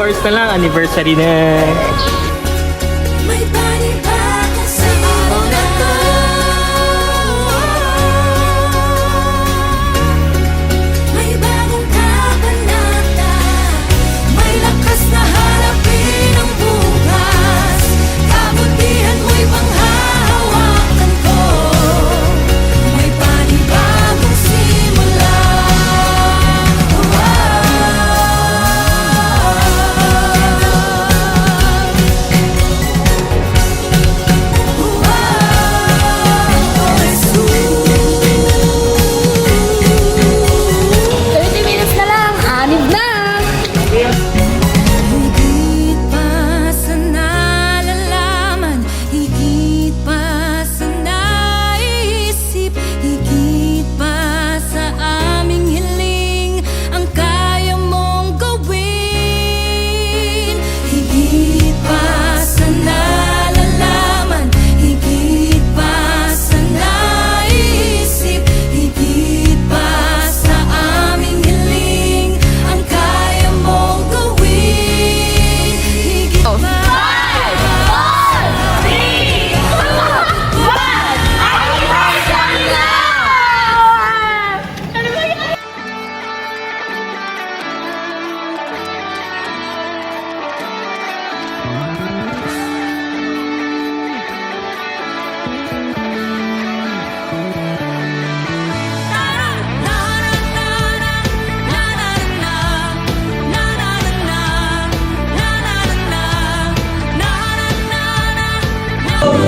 hours na lang, anniversary na. May panibago sa araw na to. May bagong kabanata. May lakas na harapin ang bukas. Kabutihan mo'y panghahawakan ko. May panibagong simula. Higit pa sa nalalaman, higit pa sa naiisip, higit pa sa aming hiling, ang kaya mong gawin. Higit pa sa nalalaman, higit pa sa naiisip, higit pa sa aming hiling, ang kaya mong gawin. Higit pa.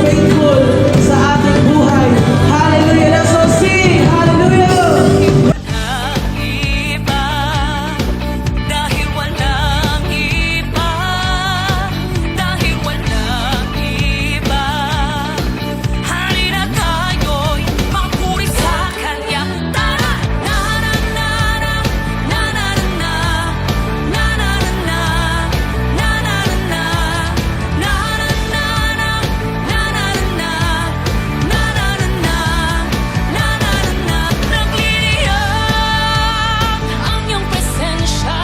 Thankful sa ating buhay. Hallelujah! Let's all sing! Hallelujah! Iba, dahil walang iba, dahil walang iba. Halina tayo'y magpuri sa Kanya. Tara! Na na na na, na na na na, na na na na, na na na na, na na na na, na na na nagliliyab ang iyong presensya,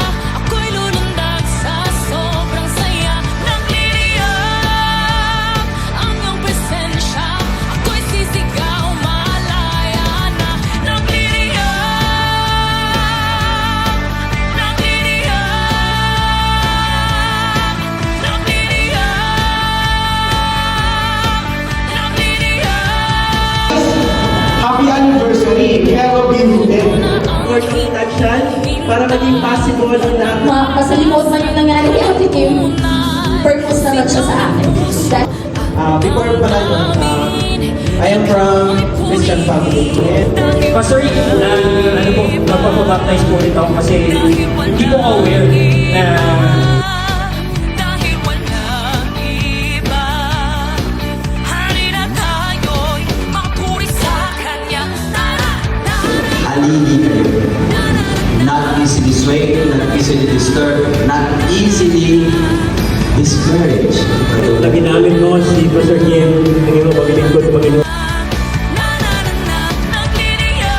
ako'y lulundag sa sobrang saya. Nagliliyab ang iyong presensya, ako'y sisigaw, malaya na. Nagliliyab, nagliliyab, nagliliyab. Happy anniversary! Kaya din din. Lord, touch yan para maging possible ang lahat. Makasalimuot man yung nangyari kay Ate Kim, purpose naman siya sa akin. Before pala yun, I am from Christian family. Pastor, ano po, magpapabaptize po ulit ako kasi hindi ko aware na Dahil walang iba, halina tayo'y magpuri sa Kanya. Tara! Halili kayo. Not easily swayed, not easily disturbed, not easily discouraged. lagi namin noon si Pastor Kim, ang iyong maglingkod, Panginoon. Nagliliyab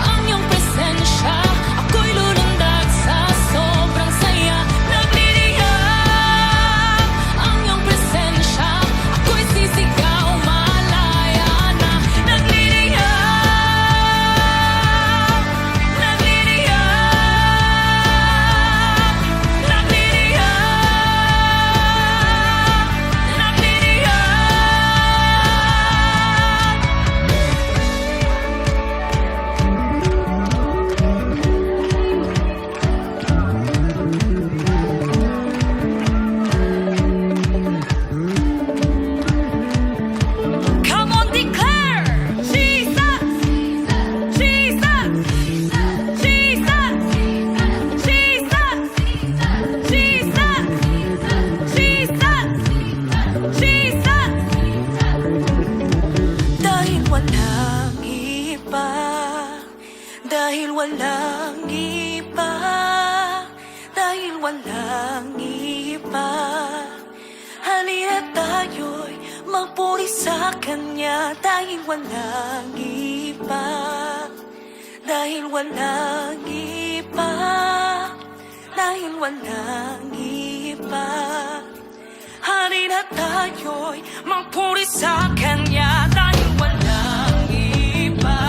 ang iyong presensya, ako'y lulundag sa sobrang saya. Nagliliyab ang iyong presensya, ako'y sisigaw, malaya na. Nagliliyab, nagliliyab, walang iba. Halina tayo'y magpuri sa Kanya dahil walang iba. Dahil walang iba. dahil walang iba. Halina tayo'y magpuri sa Kanya dahil walang iba.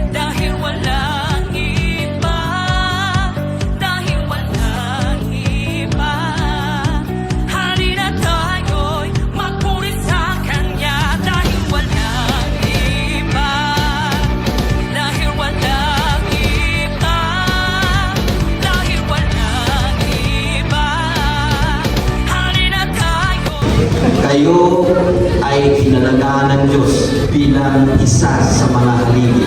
Dahil walang iba. Dahil walang iba. Halina tayo'y magpuri sa Kanya dahil walang iba. Dahil walang iba. Dahil walang iba. Halina tayo'y Kayo ay pinalagaan ng Diyos bilang isa sa mga haligi.